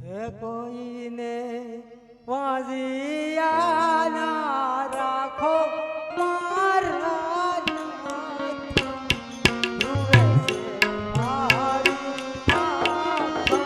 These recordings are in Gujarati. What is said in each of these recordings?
હે કોઈને વાજિયા ના રાખો મારા નાથ રૂવે છે મારી આંખો.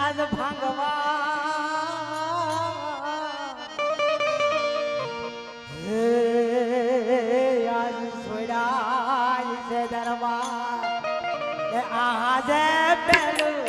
આજ ભાંગવા હે આજ સોડાય છે દરબાર આજે પેલું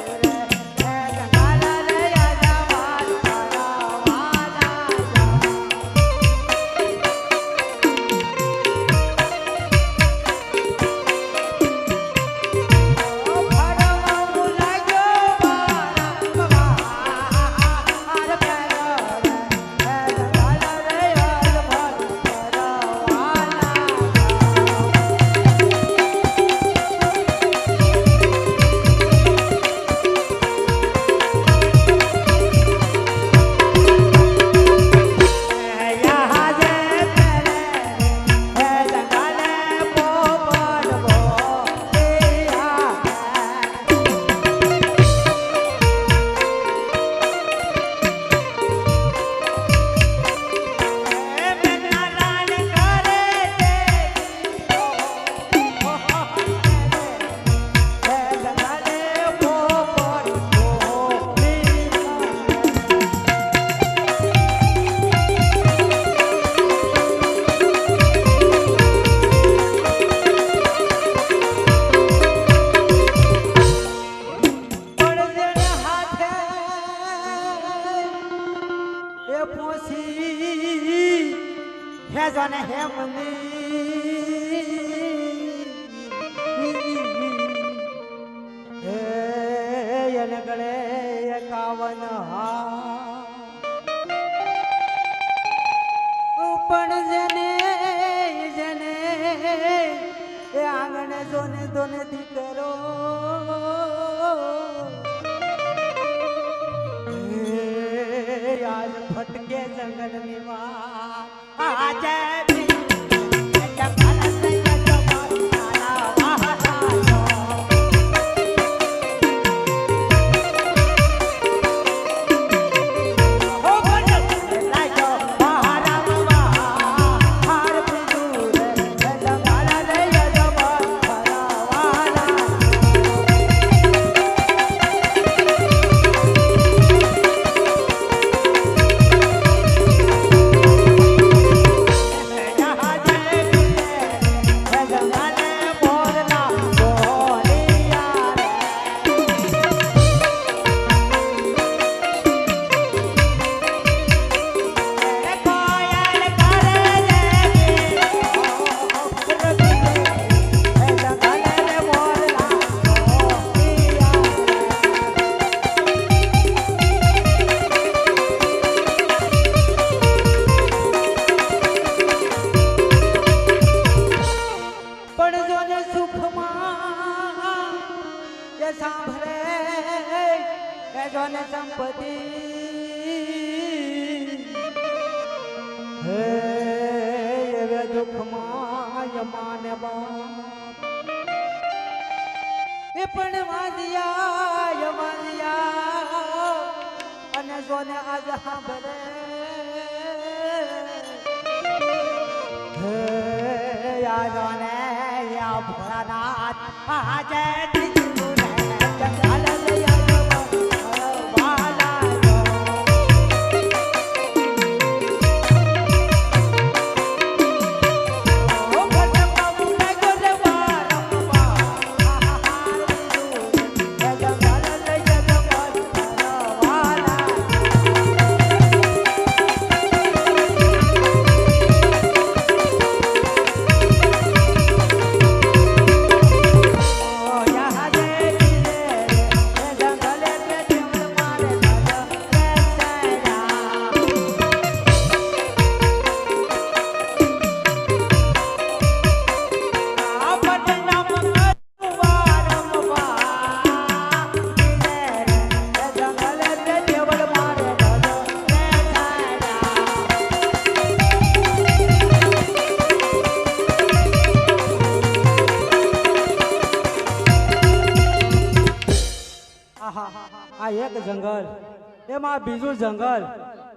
પણ જેને જેને એ આંગણે જોને દોને દીકરો આજ ફટકે જંગલની માં આજે સંપત્તિ હે એવે દુઃખમાં યમાને બાપ એ પણ વાંધિયા અને જોને આજ સાંભળે જાને યા ભોળાનાથ આજે ત્રિજુલ રે જંગલ લઈ વાલા આ એક જંગલ એમાં બીજું જંગલ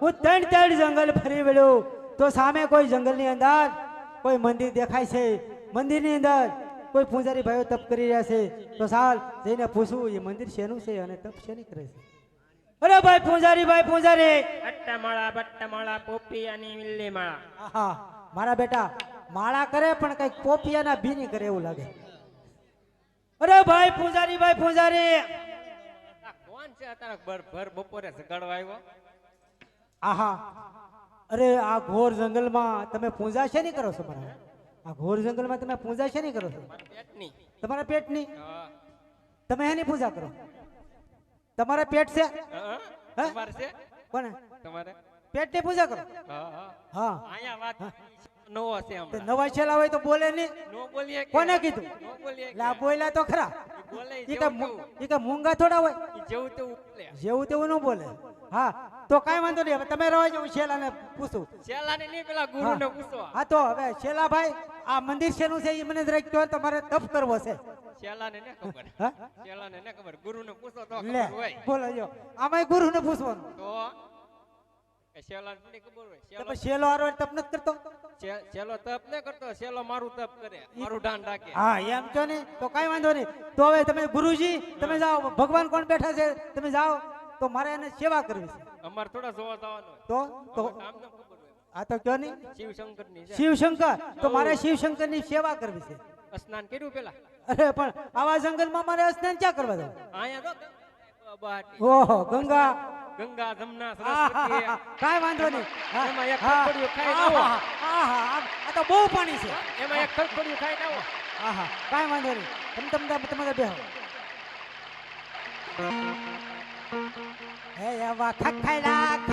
હું ત્રણ જંગલ ફરી વળ્યો તો સામે કોઈ જંગલની અંદર કોઈ મંદિર દેખાય છે મંદિરની અંદર કોઈ પૂજારી ભાઈઓ તપ કરી રહ્યા છે તો સાલ જઈને પૂછું એ મંદિર શેનું છે અને તપ શેની કરે છે અરે ભાઈ પૂજારી બટ્ટમાળા પોપિયાની મિલ્લી માળા આહા મારા બેટા માળા કરે પણ કઈક પોપિયાના ભીની કરે એવું લાગે અરે ભાઈ પૂજારી કોણ છે અત્યારે ભર બપોરે સગાડવા આવ્યો આહા અરે આ ઘોર જંગલમાં તમે પૂજા શેની કરો છો મારા આ ઘોર જંગલમાં તમે પૂજા શેની કરો છો પેટની તમારા પેટની તમે એની પૂજા કરો તમારા પેટ છે તમારે છે કોને તમારે પેટની પૂજા કરો હા અહીંયા વાત નવો છે હમણાં નવા છેલા હોય તો બોલે નહીં નો બોલીએ કોને કીધું નો બોલીએ લા બોલ્યા તો ખરા બોલે ઈ કે મૂંગા થોડા હોય જેવું તેવું બોલે જેવું તેવું ન બોલે હા તો કાઈ વાંધો નહીં હવે તમે રહો છો હું શેલાને પૂછું છેલ્લાને નહીં પેલા ગુરુને પૂછવા હા તો હવે શેલા ભાઈ આ મંદિર શેનું છે એ મને જરાક કહો તમારે તપ કરવો છે છેલ્લાને ને ખબર હા છેલ્લાને ને ખબર ગુરુને પૂછો તો લે ખબર હોય બોલો જો આમાંય ગુરુને પૂછવાનું તો એ છેલ્લાને નહીં ખબર હોય તો પછી શેલો આરો તપ નથી કરતો છેલ્લો તપ ન કરતો છેલ્લો મારું તપ કરે મારું ધાન રાખે હા એમ છો ને તો કાઈ વાંધો નહીં તો હવે તમે ગુરુજી તમે જાઓ ભગવાન કોણ બેઠા છે તમે જાઓ તો મારે એને સેવા કરવી છે અમાર થોડા જોવા જવાનું હોય તો નામ ન ખબર હોય આ તો કયો નહીં શિવશંકર ની શિવશંકર તો મારે શિવશંકર ની સેવા કરવી છે સ્નાન કર્યું પેલા અરે પણ આવા જંગલમાં મારે સ્નાન ક્યાં કરવા જવું અહીંયા તો બહાટી ઓહો ગંગા ગંગા જમના આહા, સરસ્વતી કાંઈ વાંધો નહીં હા, એમાં એક હા, ખડખડિયું ખાઈને આવો. આહા, આ તો બહુ પાણી છે એમાં એક ખડખડિયું ખાઈને આવો આહા કાંઈ વાંધો નહીં તમે બેહો હે એવા ખખડા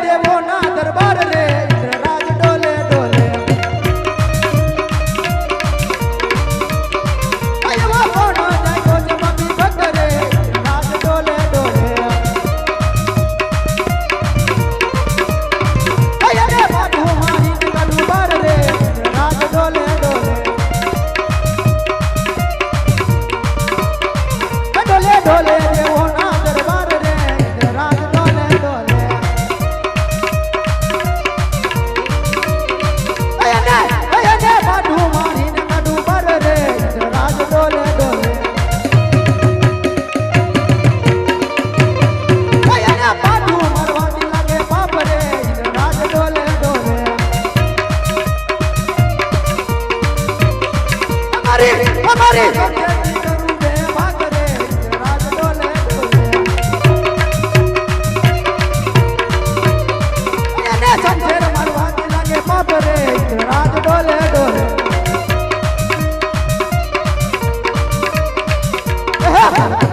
દેવોના દરબાર રે ઇન્દ્રરાજ ડોલે ડોલે એવા કોનો જાગ્યો છે મમ્મી ભક્ત રે ઇન્દ્રરાજ ડોલે ડોલે અયરે બાટુ મારી ગલું બાર રે ઇન્દ્રરાજ ડોલે ડોલે ડોલે ડોલે દેવોના દરબાર રે ઇન્દ્રરાજ ડોલે ડોલે અયને બાટુ મારીને ગલું બાર રે ઇન્દ્રરાજ ડોલે ડોલે અયને બાટુ મારવાની લાગે બાપ રે ઇન્દ્રરાજ ડોલે ડોલે અમારી સંકેતી કરું બે ભાગ રે ઇન્દ્રરાજ ડોલે ડોલે અયને સંકેત મારવાની લાગે બાપ રે ઇન્દ્રરાજ ડોલે ડોલે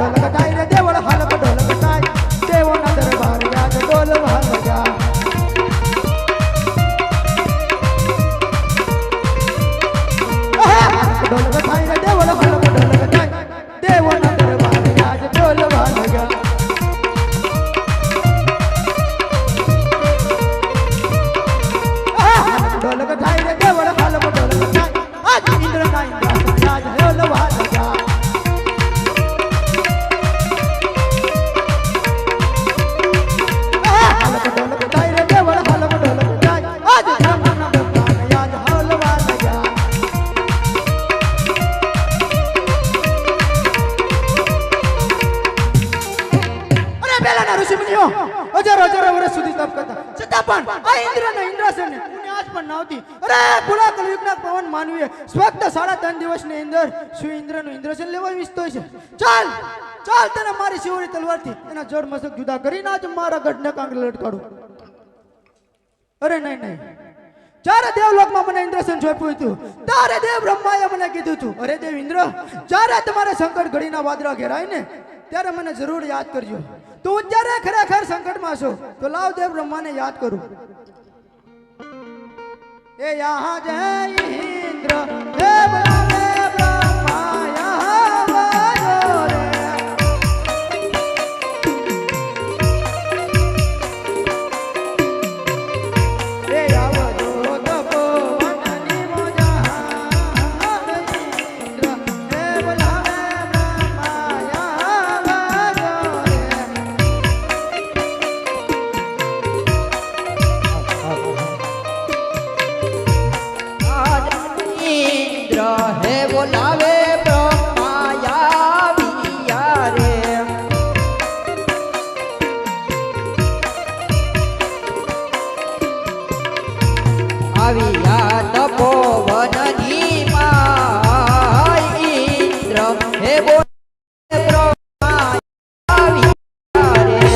ઢોલ ગજાય રે દેવળ હાલક ઢોલ ગજાય દેવોના દરબાર રાજ ઢોલ વાલ જા ઢોલ ગજાય રે દેવળ હાલક ઢોલ ગજાય દેવોના દરબાર રાજ ઢોલ વાલ જા ઢોલ ગજાય રે દેવળ હાલક ઢોલ ગજાય આજ ઇન્દ્રના ઇન્દ્રાસન રાજ ઢોલ વાલ જા હાલક ઢોલ ગજાય રે દેવળ હાલક ઢોલ ગજાય આજ બ્રહ્મના બ્રહ્માને યાદ હાલ વાલ જા અરે પહેલાના ઋષિમુનિઓ હજારો હજારો વર્ષ સુધી તપ કરતા છતાં પણ આ ઇન્દ્રના ઇન્દ્રાસનને પુણ્ય આજ પણ નહોતી. અરે પુરા કલયુગના પવન માનવીએ સ્વસ્થ 3.5 દિવસની અંદર શું ઇન્દ્રનું ઇન્દ્રાસન લેવા વિસ્તો છે. ચાલ ચાલ તને મારી શિવરી તલવારથી એના જડ મસ્તક જુદા કરીને આજ મારા ગઢને કાંગરે લટકાડું. અરે નહીં નહીં, જ્યારે દેવલોકમાં મને ઇન્દ્રસન સોંપ્યું હતું ત્યારે દેવ બ્રહ્માએ મને કીધું હતું, અરે દેવ ઇન્દ્ર, જ્યારે તમારે સંકટ ઘડીના વાદળા ઘેરાય ને ત્યારે મને જરૂર યાદ કરજો. તું જ્યારે ખરેખર સંકટમાં છો તો લાવ દેવ બ્રહ્માને યાદ કરું. એ યહાં જય ઇન્દ્ર દેવ લાવે બ્રહ્મા યહાં વાજો રે. રે આવજો તપોવનની મોજાહાન ઇન્દ્ર દેવ લાવે બ્રહ્મા યહાં વાજો રે. ઇન્દ્ર હે બોલાવે બ્રહ્માયા રે. આવ્યા તપોવનની માય ઇન્દ્ર હે બોલાવે બ્રહ્માયા રે.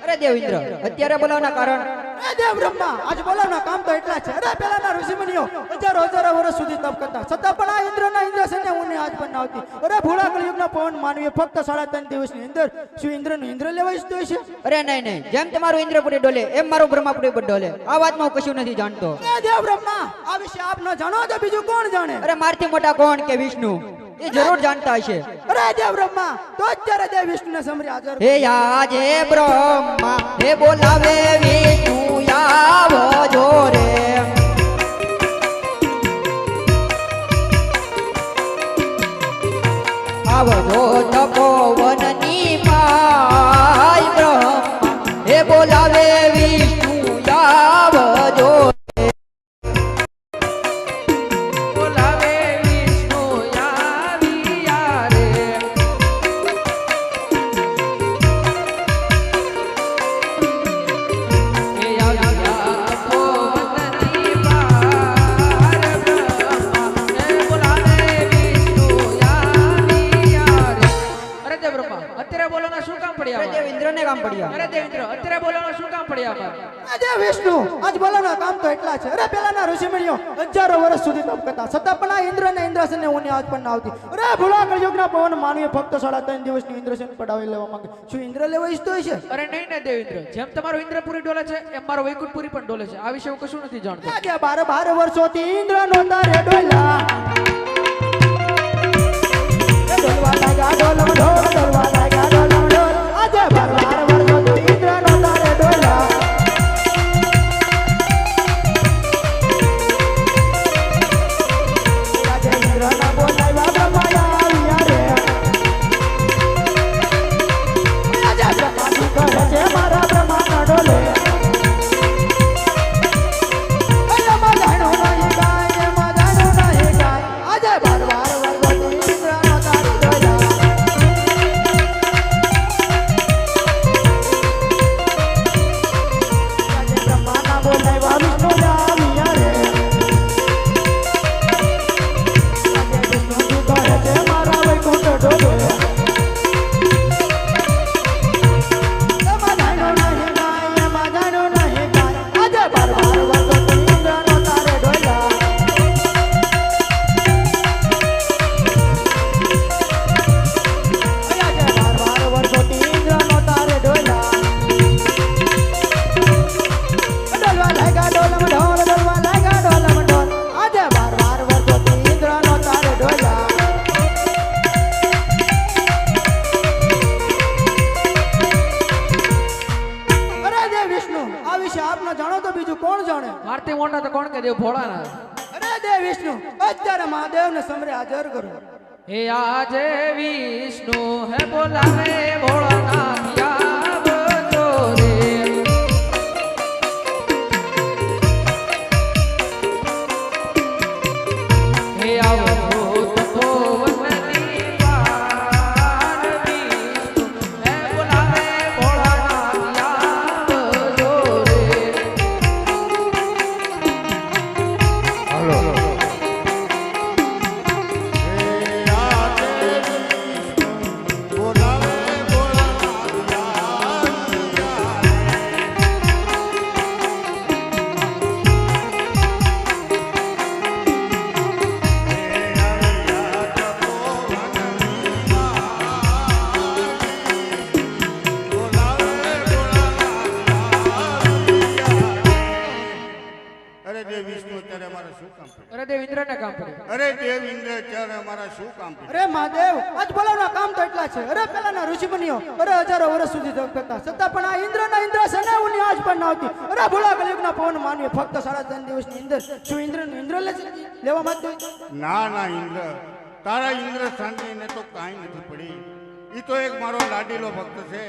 અરે દેવ ઇન્દ્ર અત્યારે બોલાવવાના કારણ? એ દેવ બ્રહ્મા આજ બોલાવના કામ તો એટલા છે. અરે પેલાના ઋષિમુનિઓ હજારો હજારો વર્ષ સુધી તપ કરતા છતાં પણ આ ઇન્દ્રના ઇન્દ્રાસનને ઊને આજ પણ ના આવતી. અરે ભૂળા કળિયુગના પવન માનવીએ ફક્ત 3.5 દિવસની અંદર શું ઇન્દ્રનું ઇન્દ્ર લેવા ઈચ્છતો હશે? અરે નહીં નહીં, જેમ તમારું ઇન્દ્રપુરી ડોલે એમ મારું બ્રહ્માપુરી પણ ડોલે. આ વાતમાં હું કશું નથી જાણતો. એ દેવ બ્રહ્મા આ વિશે આપ ન જાણો તો બીજું કોણ જાણે? અરે મારથી મોટા કોણ કે વિષ્ણુ, એ જરૂર જાણતા હશે. અરે દેવ બ્રહ્મા તો અત્યારે દેવ વિષ્ણુને સમરી હાજર. હે યાજ હે બ્રહ્મા હે બોલાવે વિષ્ણુ આવજો રે. આવજો તપોવનની માય બ્રહ્મા હે બોલાવે વિષ્ણુ આવજો રે. બોલાવે વિષ્ણુ આવ્યા રે. અરે વિષ્ણુ આજ બોલાના કામ તો એટલા છે. અરે પેલાના ઋષિમુનિઓ હજારો વર્ષ સુધી તપ કરતા છતાં પણ આ ઇન્દ્ર ને ઇન્દ્રાસન ને ઊની આજ પણ ના આવતી. અરે ભૂલા કળયુગના પવન માનવીએ ફક્ત 3.5 દિવસની ઇન્દ્રસન પડાવી લેવા માંગે. શું ઇન્દ્ર લેવા ઈચ્છતો હશે? અરે નહીં ને દેવેન્દ્ર, જેમ તમારો ઇન્દ્રપુરી ડોલે છે એમ મારો વૈકુંઠપુરી પણ ડોલે છે. આ વિશે હું કશું નથી જાણતો. આજે 12 વર્ષોથી ઇન્દ્ર નો તારે ડોલા એ ડોલવા લાગ્યા ડોલમ ઢોલ ડોલવા લાગ્યા ડોલમ ઢોલ. આજે 12 વર્ષોથી ઇન્દ્ર નો તારે ડોલા આજે ઇન્દ્ર ના બોલાવ્યા બ્રહ્માયા આવ્યા રે. આજે બ્રહ્માજી કહે છે મારા બ્રહ્મા ના ડોલે મારતી મોટા તો કોણ કે દેવ ભોળાના. અરે દેવ વિષ્ણુ અત્યારે મહાદેવ ને સમરે હાજર કરો. હે આજે વિષ્ણુ હે બોલાવે ભોળાનાથ આવજો રે. હે આવજો તપોવનની વાર વિષ્ણુ હે બોલાવે ભોળાનાથ આવજો રે. અરે દેવ વિષ્ણુ અત્યારે અમારે શું કામ પડ્યું? અરે દેવ ઇન્દ્રને કામ પડ્યું. અરે દેવ ઇન્દ્ર અત્યારે અમારા શું કામ પડ્યું? અરે મહાદેવ આજ બોલાવના કામ તો એટલા છે. અરે પેલાના ઋષિમુનિઓ અરે હજારો વર્ષ સુધી તપ કરતા છતાં પણ આ ઇન્દ્રના ઇન્દ્રાસન ઊની આજ પણ ના આવતી. અરે ભૂલા કળયુગના પવન માનવીએ ફક્ત 3.5 દિવસની ઇન્દ્ર શું ઇન્દ્ર લેવા માંગતો હોય? ના ના ઇન્દ્ર, તારા ઇન્દ્ર સ્થાનની તો કાંઈ નથી પડી. ઈ તો એક મારો લાડીલો ભક્ત છે.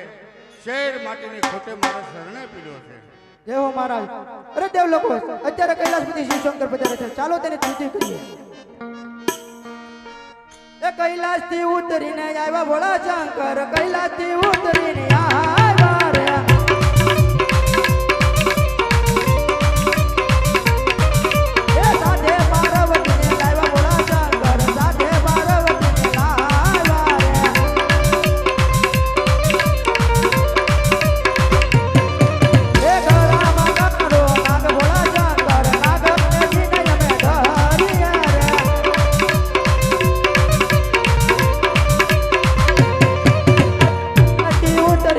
શેર માટેની ખોટે મારા શરણે પીડ્યો છે. દેવો મહારાજ અરે દેવ લોકો અત્યારે કૈલાસપતિ શિવ શંકર પધારે છે. ચાલો તેને સ્તુતિ કરીએ. એ કૈલાસ થી ઉતરીને આવ્યા ભોળા શંકર કૈલાસ થી ઉતરીને આવ્યા રે. એ સાથે પાર્વતીને લાવ્યા ભોળા શંકર સાથે પાર્વતીને લાવ્યા રે. એ ગળામાં કાંકરો નાગ ભોળા શંકર નાગને જીને અમે ધર્યા રે. તી ઉતરી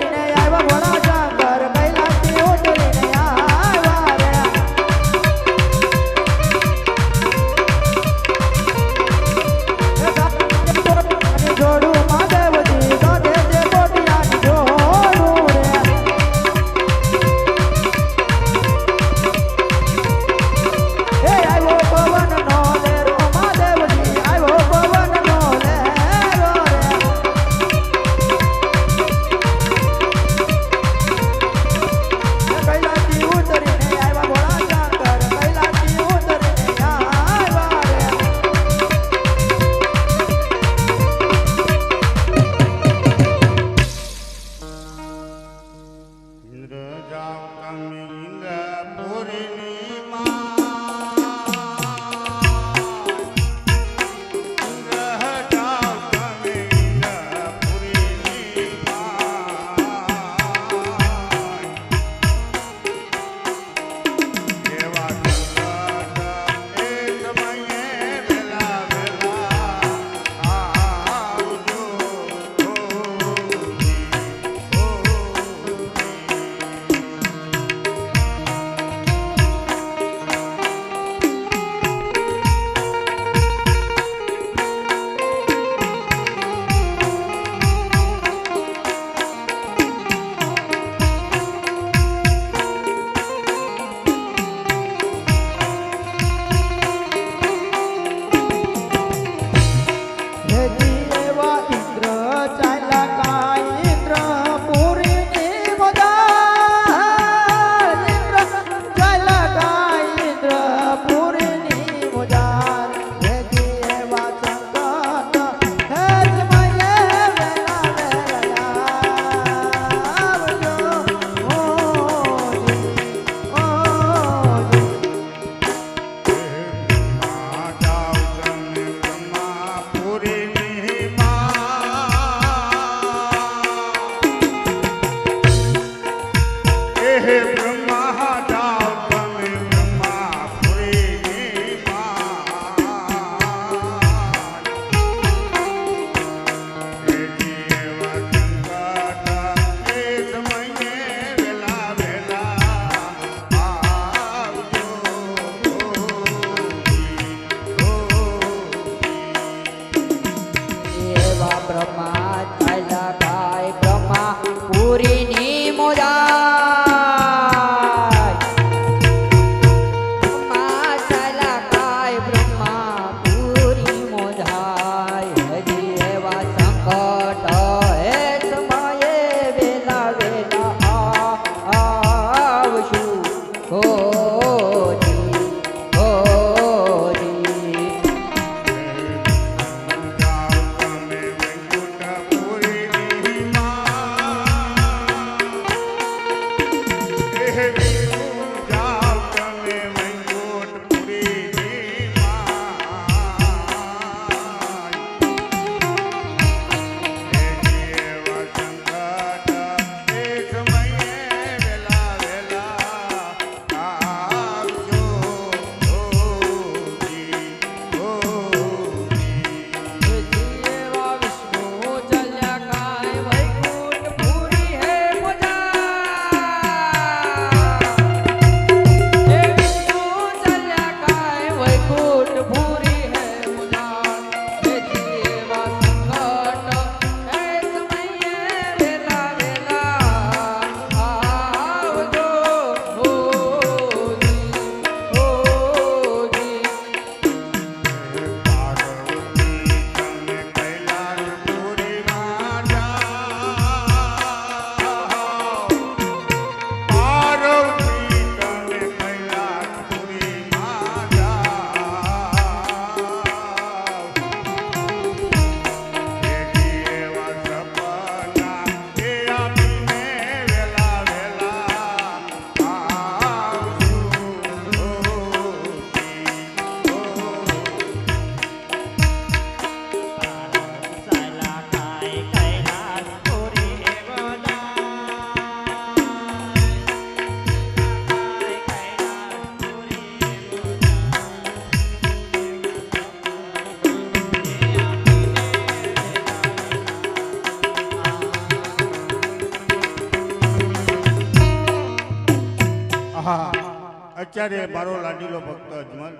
અત્યારે મારો લાડીલો ભક્ત અજમલ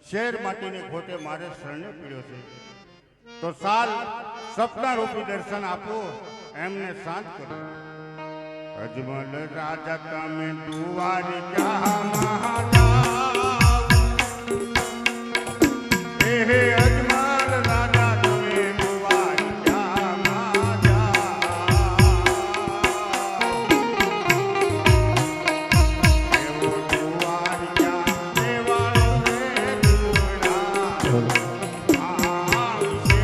શેર માટીની ખોટે મારે શરણે પીડ્યો છે, તો સાલ સપના રૂપી દર્શન આપો, એમને શાંત કરો. અજમલ રાજા તમે દ્વારિકામાં જાઓ, હે અજમલ રાજા તમે દ્વારિકામાં જાઓ, એવો દ્વારિકા દેવાળો રે દુડા આવશે.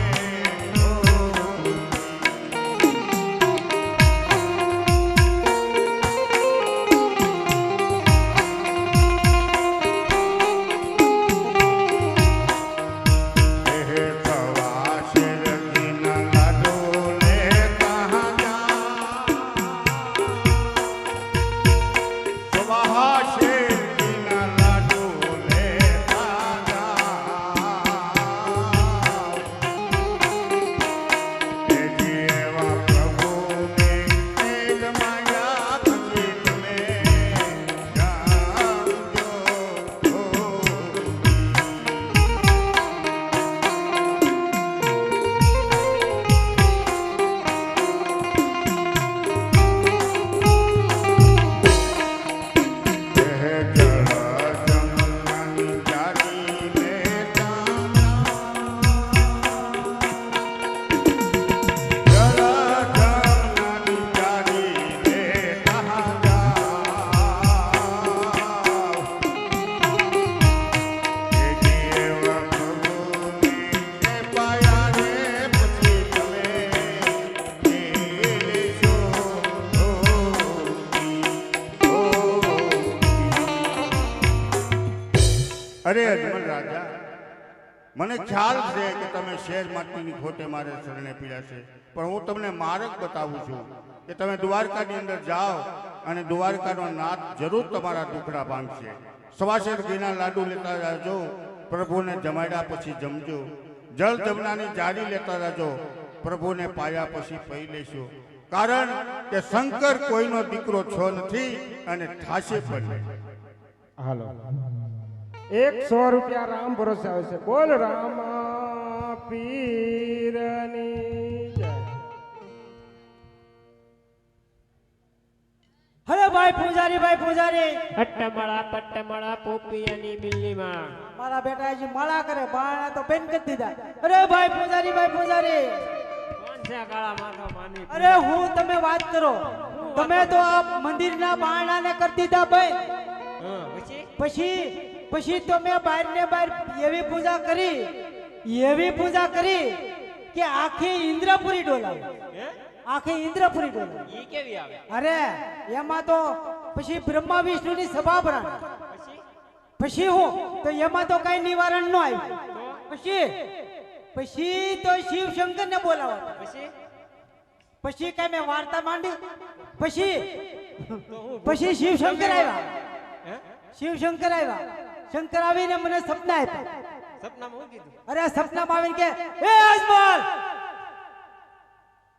અરે અજમલ રાજા, મને ખ્યાલ છે કે તમે શેર માટીની ખોટે મારે શરણે પીડ્યા છે, પણ હું તમને માર્ગ બતાવું છું કે તમે દ્વારકાની અંદર જાઓ અને દ્વારકાનો નાથ જરૂર તમારા દુખડા ભાંગશે. સવાશેર ઘીના લાડુ લેતા રહેજો, પ્રભુને જમાડ્યા પછી જમજો. જળ જમનાની જારી લેતા રહેજો, પ્રભુને પાયા પછી પી લેશો. કારણ કે શંકર કોઈનો દીકરો છો નથી અને થાશે પણ નહીં. હાલો 100 રૂપિયા રામ ભરોસે આવે છે. બોલ રામ પીરની જય. અરે ભાઈ પૂજારી પટ્ટમળા પોપિયાની બિલ્લીમાં મારા બેટા હજી માળા કરે, બાણા તો બેન કરી દીધા. અરે ભાઈ પૂજારી કોણ છે કાળા માથા માની? અરે હું તમે વાત કરો, તમે તો આ મંદિરના બારણાને કરી દીધા ભાઈ. પછી તો મેં બહાર ને બહાર એવી પૂજા કરી કે આખી ઇન્દ્રપુરી ડોલાવી. આખી ઇન્દ્રપુરી ડોલાવી. ઈ કેવી આવે? અરે એમાં તો પછી બ્રહ્મા વિષ્ણુની સભા ભરાણી. પછી હું તો એમાં તો કઈ નિવારણ ન આવ્યું. પછી તો શિવ શંકર ને બોલાવા. પછી કઈ મેં વાર્તા માંડી. પછી શિવ શંકર આવ્યા. શંકર આવીને મને સપના આપ્યા. સપનામાં હું કીધું? અરે સપનામાં આવીને કે હે અજમલ,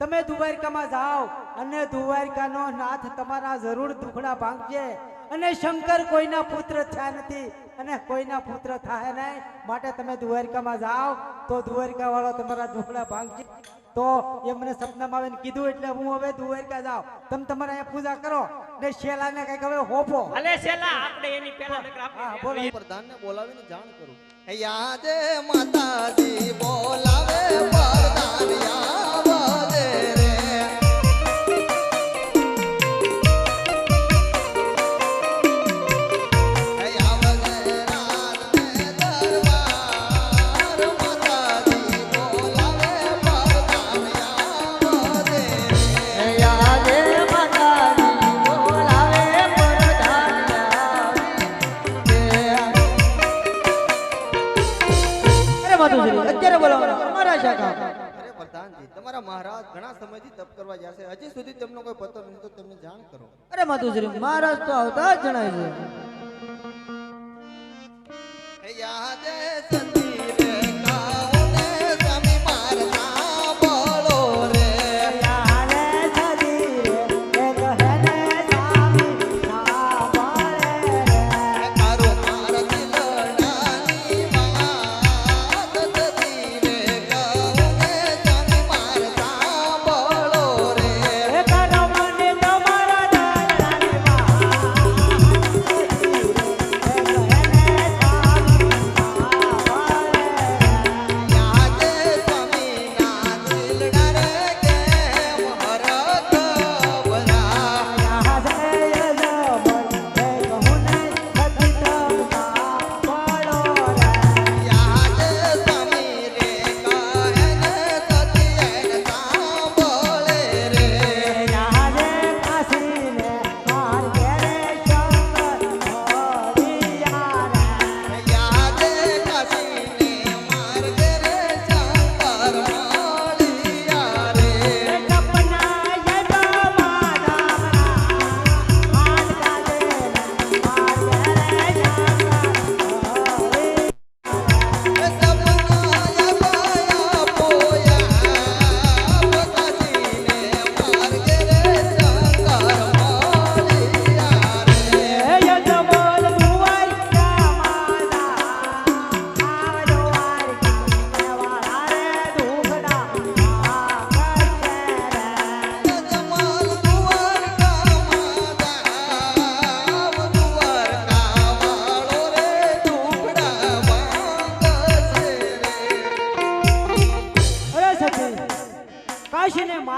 તમે દ્વારકામાં જાઓ અને દ્વારકાનો નાથ તમારા જરૂર દુખડા ભાંગશે. અને શંકર કોઈના પુત્ર થયા નથી અને કોઈના પુત્ર થાય નહીં, માટે તમે દ્વારકામાં જાઓ તો દ્વારકા વાળો તમારા દુખડા ભાંગશે. તો એ મને સપનામાં આવીને કીધું એટલે હું હવે દ્વારકા જાઉં. તમે તમારા અહીંયા પૂજા કરો ને શેલાને કઈક હવે હોપો. અલે શેલા આપણે એની પહેલા હા, બોલો. પ્રધાનને બોલાવીને જાણ કરું. યાદે માતાજી બોલાવે પ્રધાન આવજે રે. અત્યારે બોલાવો મારા શાખા. અરે પ્રધાનજી, તમારા મહારાજ ઘણા સમયથી તપ કરવા ગયા છે, હજી સુધી તેમનો કોઈ પતો નથી, તો તેમને જાણ કરો. અરે માતુશ્રી, મહારાજ તો આવતા જ જણાય છે. યાદે સંદીપે કાઉને સ્વામી મારતા બોલો રે. યાલે સદી રે, એક હેને સામી ના બોલે રે.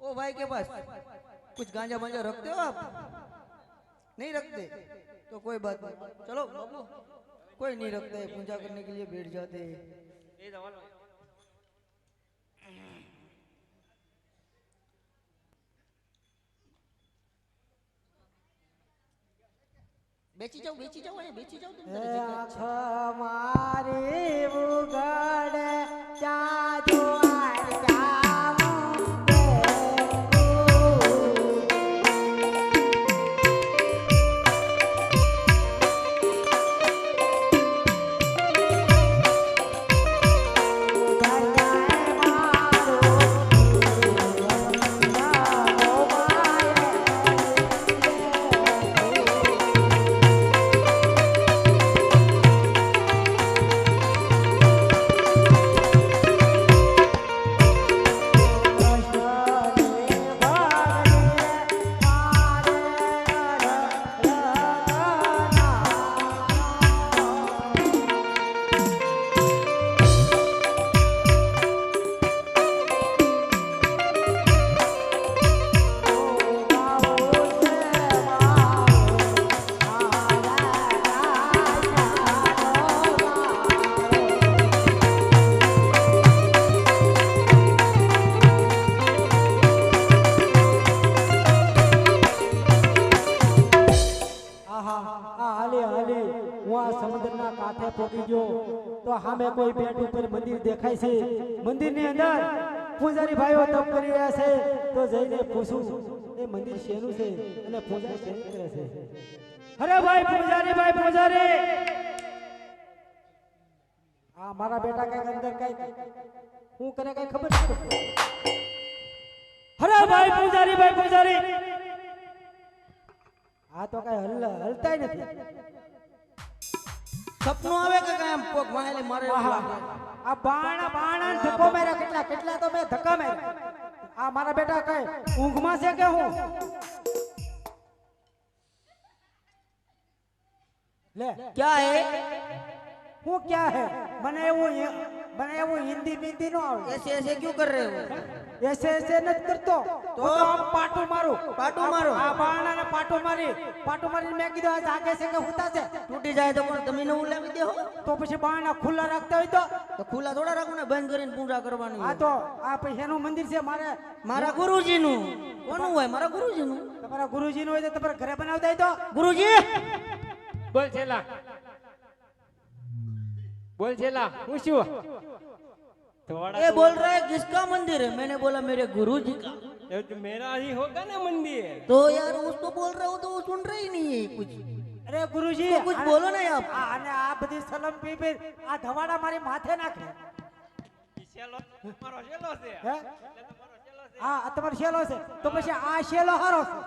ओ भाई के पास कुछ गांजा बांजा रखते हो आप? नहीं रखते तो कोई बात नहीं, चलो बाबू कोई नहीं रखते, पूजा करने के लिए बैठ जाते हैं। એ જવાનું બેચી જાઓ અહીંયા બેચી જાઓ તમે એ તારે જે કાંઈ છે. આંખ મારી ઉઘડ ચા જોવાર જાઉં સમુદ્રના કાંઠે પહોંચી ગયો તો સામે કોઈ બેટ ઉપર મંદિર દેખાય છે. મંદિરની અંદર પૂજારી ભાઈઓ તપ કરી રહ્યા છે. તો જઈને પૂછું એ મંદિર શેનું છે અને પૂજા શેની કરે છે. અરે ભાઈ પૂજારી ભાઈ પૂજારી, આ મારા બેટા કઈક અંદર કઈક હું કરે કઈ ખબર નથી પડતી. અરે ભાઈ પૂજારી, આ તો કઈ હલતાય નથી. સપનું આવે કે કામ કોક વાહેલી મારે એવું આહા, લાગે. આ બાણા ધક્કો માર્યા, કેટલા તો મેં ધક્કા માર્યા. આ મારા બેટા કઈ ઊંઘમાં છે કે હું? લે क्या है? હું ક્યાં હે? મને એવું હિન્દી મિંદી નો આવડે. ऐसे ऐसे क्यों कर रहे हो? એસે નથી કરતો તો આમ પાટું મારું. પાટું મારો? આ બાણાને પાટું મારી મેં કીધું આ જાગે છે કે હુતા છે? તૂટી જાય તો પણ તમે નવું લાવી દેહો. તો પછી બાણા ખુલ્લા રાખતા હોય તો ખુલ્લા થોડા રાખો ને, બંધ કરીને પૂજા કરવાની આ હોય. તો આ પછી એનું મંદિર છે. મારા ગુરુજીનું. કોનું હોય? મારા ગુરુજીનું. તમારા ગુરુજીનું હોય તો તમારે ઘરે બનાવતા હોય તો ગુરુજી બોલ છેલા, બોલ છેલા, હું શું? थोड़ा ये बोल रहा है किसका मंदिर है? मैंने बोला मेरे गुरुजी का। तो मेरा ही होगा ना मंदिर। तो यार उसको बोल रहे हो तो वो सुन रही नहीं है कुछ। अरे गुरुजी तो कुछ बोलो ना आप। અને આ બધી સલમ પી આ ધવાડા મારી માથે નાખે. શેલો મારો શેલો છે. હે? એટલે તો મારો શેલો છે. આ તમારો શેલો છે તો પછી આ શેલો હારો છે.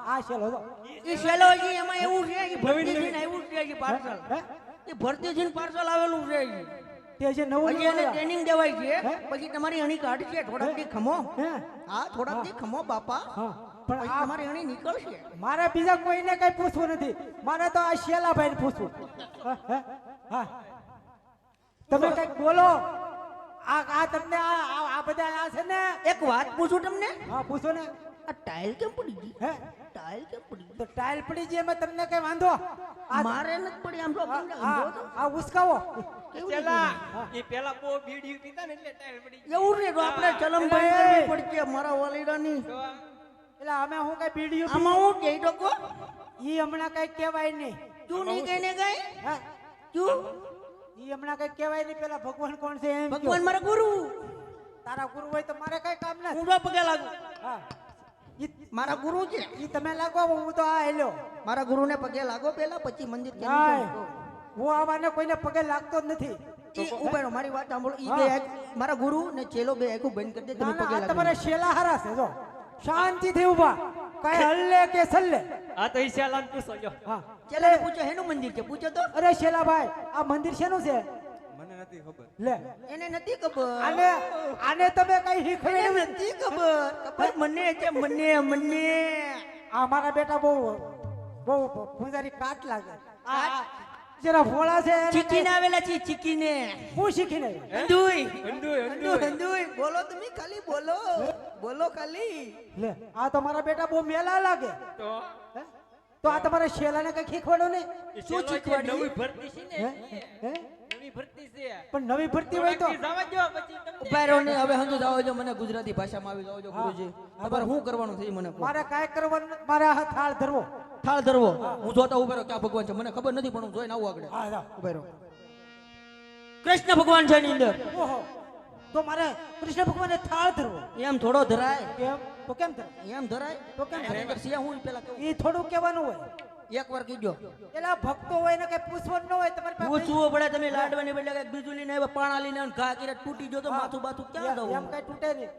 આ શેલો જો. ये શેલોજી એમાં એવું છે કે ભરતીજીને આવ્યું છે કે પાર્સલ. હે? એ ભરતીજીને પાર્સલ આવેલું છે. તે જે નવું હજી એને ટ્રેનિંગ દેવાય છે. હે? પછી તમારી અણી કાઢશે થોડાક દી ખમો. હે? હા થોડાક દી ખમો બાપા. હા પણ પછી આ તમારી અણી નીકળશે. મારે બીજા કોઈને કઈ પૂછવું નથી. મારે તો આ શેલાભાઈને પૂછવું. હા તમે કઈક બોલો. આ તમને આ બધા આ છે ને. એક વાત પૂછું તમને? હા પૂછો ને. આ ટાઇલ કેમ પડી ગઈ? હે? ટાઇલ કેમ પડી ગઈ? તો ટાઇલ પડી છે એમાં તમને કઈ વાંધો? મારે નથી પડી આમ તો આ ઉસકાવો. શેલા એ પેલા બહુ બીડી પીતા ને એટલે ટાઈમ પડી ગયો. એવું રે તો આપણે ચલમભાઈ કરવી પડશે મારા વાલીડાની. એટલે અમે હું કઈ બીડીયું આમાં હું કહી ડકો ઈ હમણાં કઈ કહેવાય નહીં. તું નહીં કહીને ગઈ હે? તું ઈ હમણાં કઈ કહેવાય નહીં. પેલા ભગવાન કોણ છે એમ ભગવાન કહો. મારા ગુરુ. તારા ગુરુ હોય તો મારે કઈ કામ નથી. હું તો પગે લાગુ. હા મારા ગુરુ છે. ઈ તમે લાગો હું તો આ હેલ્યો. મારા ગુરુને પગે લાગો પહેલા પછી મંદિર કેમ નાય. કરો? હું આવાને કોઈને પગે લાગતો જ નથી. ઈ ઉભેરો મારી વાત સાંભળો. ઈ બે મારા ગુરુ ને ચેલો બે આખું બંધ કરી દે તમે ના, ના, પગે આ લાગો. તમારે શેલા હારા છે જો. શાંતિથી ઊભા. કઈ હલ્લે કે સલ્લે. આ તો ઈ શેલા પૂછો જો. હા ચેલાને પૂછો હેનું મંદિર છે પૂછો તો. અરે શેલાભાઈ આ મંદિર શેનું છે? મને નથી ખબર. લે એને નથી ખબર. આને તમે કઈ એને શીખવાડ્યું? નથી ખબર. ખબર મને છે મને. આ મારા બેટા બહુ પૂજારી કાટ લાગે. જરા ભોળા છે એને ચીકીને આવેલા છીએ ચીકીને હું શીખીને અંધુઈ અંધુય અંધુઈ બોલો તમે ખાલી બોલો બોલો ખાલી લે આ તો મારા બેટા બહુ મેલા લાગે તો હે? તો આ તમારા શેલાને કઈ શીખવાડો ને એ શું શેલો જે શીખવાડ્યું? નવી ભરતી છે હે? ને હે? નવી ભરતી છે પણ નવી ભરતી હોય તો થોડાક દી જવા દ્યો, પછી તમને ઉભા રહો ને હવે હંધુ જાઓ છો મને ગુજરાતી ભાષામાં આવી જાઓ છો ગુરુજી તમારે શું કરવાનું છે ઈ મને કહો મારે કાંઈ કરવાનું નથી. મારે આ થાળ ધરવો થાળ ધરવો હું જોતા ઉભા રહો ક્યાં ભગવાન છે મને ખબર નથી પણ હું જોઈને આવું આગળ હા જાઓ. ઉભા રહો કૃષ્ણ ભગવાન છે એની અંદર ઓહો તો મારે કૃષ્ણ ભગવાને થાળ ધરવો એમ થોડો ધરાય કેમ તો કેમ ધરવો એમ ધરાય તો કેમ એની અંદર સિયા હું પેલા કેવું એ થોડું કહેવાનું હોય એકવાર કીધો એલા ભક્તો હોય ને કઈ પૂછવાનું ન હોય તમારી પાસે પૂછવું પડે તમે લાડવાની બદલે કઈક બીજું લઈને આવ્યા પાણા લઈને આવ્યા, ઘા કરીને તૂટી ગયો તો માથું બાથું ક્યાં એમ જવું કઈ તૂટે નહીં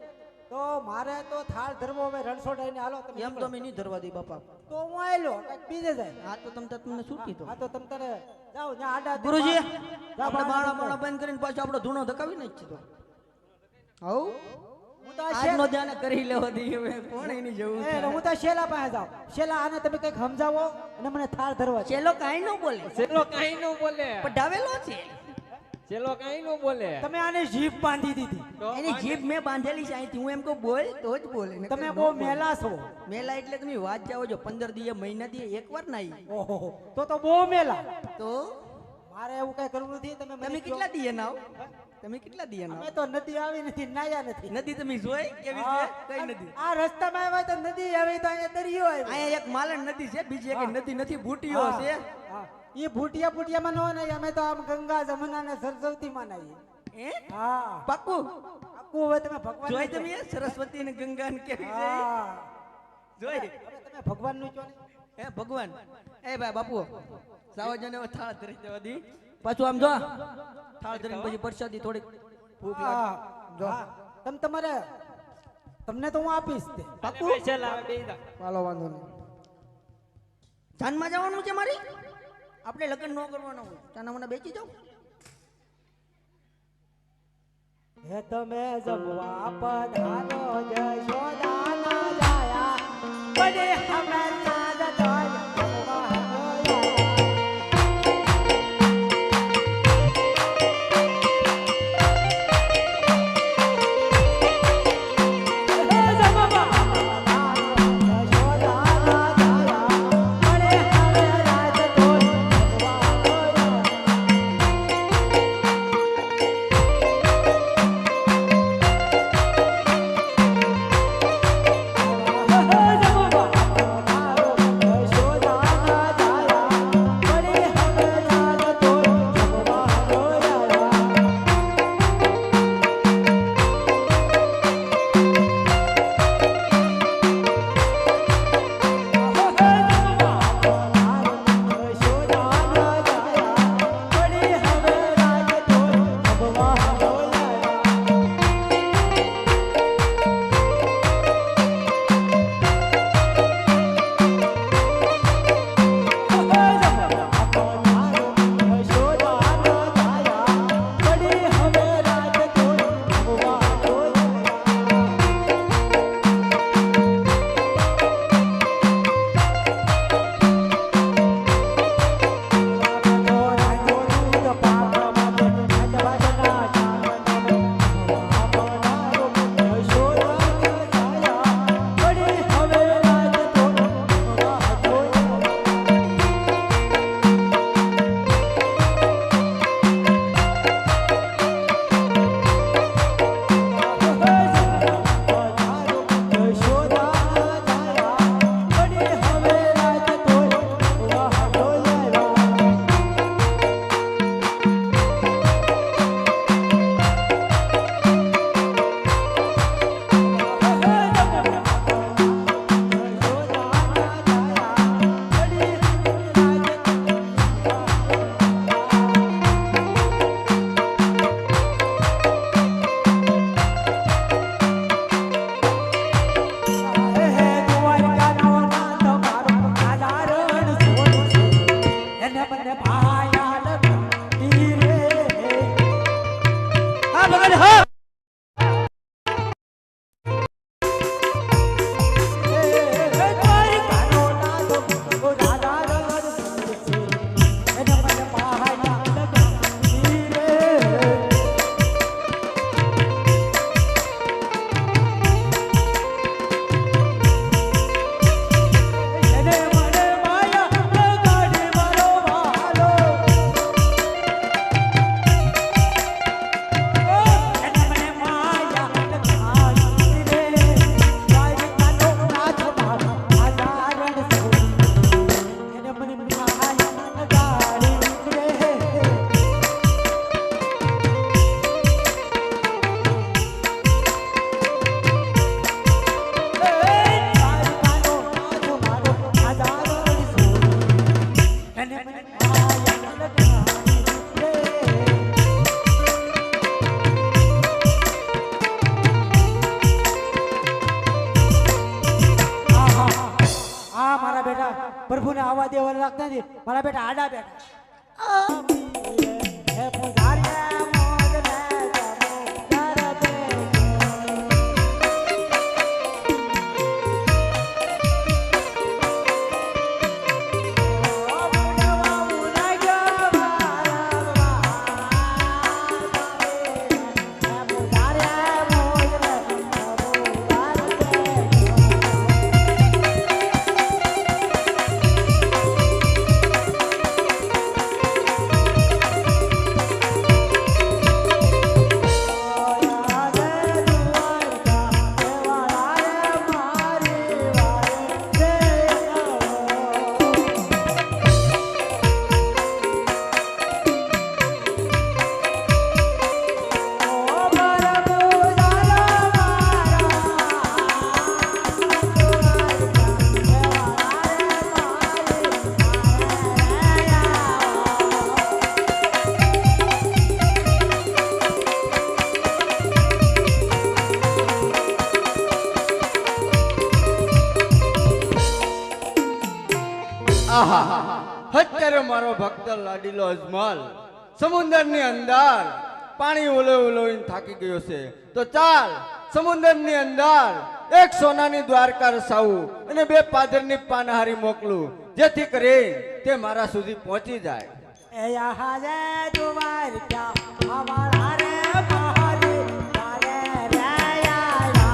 તો મારે તો થાળ ધરવો હવે રણછોડાઈને હાલો તમે એમ તો અમે નહીં ધરવા દઈ બાપા તો હું આયલો કઈક બીજે જાય આ તો તમને શું કીધું આ તો તમ તારે જાઓ જ્યાં આડા ગુરુજી જાઓ, આપણે બાળા બાણા બાણા બંધ કરીને પાછો આપણો ધૂણો ધકાવી નહીં છે તો હવ હું તો આ આજનો ધ્યાન કરી લેવા દઈએ હવે કોણ એની જવું એ, હું તો શેલા પાસે જાઉં શેલા આને તમે કઈક સમજાવો અને મને થાળ ધરવા છે ચેલો કાંઈ ન બોલે શેલો કાંઈ ન બોલે પણ ડાવેલો છે શેલો કાંઈ ન બોલે તમે આને જીભ બાંધી દીધી તો એની જીભ મેં બાંધેલી છે અહીંથી હું એમ કહું બોલ તો જ બોલે નકર તમે ન બહુ બોલે. મેલા છો મેલા એટલે તમે વાત જાઓ છો 15 દીએ મહિના દીએ એકવાર ના આવી ઓહો તો બહુ મેલા તો મારે એવું કઈ કરવું નથી તમે મને તમે કહો. કેટલા દીએ નાવ તમે કેટલા દીએ નાવ અમે તો નદી આવી નથી નાયા નથી નદી તમે જોઈ કેવી આ છે કઈ નદી આ રસ્તામાં આવ્યા તો નદી આવી તો અહીંયા દરિયો આવ્યો અહીંયા એક માલણ નદી છે બીજી એક નદી નથી ભૂટીઓ હા, છે હા. ઈ ભૂટિયામાં નો નહીં અમે તો આમ ગંગા જમુના ને સરસ્વતી માં નાઈએ હે હા પાક્કું આખું હવે તમે ભગવાન જોઈ તમે સરસ્વતી ને ગંગા ને કેવી છે હા જોઈ હવે તમે ભગવાન નું છો ને હે ભગવાન એ ભાઈ બાપુ સાવજને હવે થાળ ધરી દેવા દી પાછું આમ જો થાળ ધરીને પછી પ્રસાદી થોડીક ભૂખ લાગે હા હા. તમારે તમને તો હું આપીશ તે પાક્કું શેલા આવે બેહી જા. ચાલો વાંધો નહીં જાનમાં જવાનું છે મારી આપણે લગ્ન ન કરવાનું હોય ચાના મને બેચી જાવ હે તમે જમવા પધારો જશોદાના જાયા બને અમે સાજ તોય જમવા ગયા. હે જમવા પધારો જશોદાના જાયા બને અમે સાજ તોય જમવા ગયા. હે જમવા પધારો લાગતા નથી મારા બેટા આડા બેટા હે પૂજારી મોજ લે જમો કરે આહા અત્યારે મારો ભક્ત લાડીલો અજમલ સમુદ્રની અંદર પાણી ઓલોઈને થાકી ગયો છે તો ચાલ સમુદ્રની અંદર એક સોનાની દ્વારકા રસાવું અને 2 પાદરની પાનહારી મોકલું જેથી કરી તે મારા સુધી પહોંચી જાય એ યહાં જે દુવાર ક્યાં હમારા રે મહારી તારે રે યા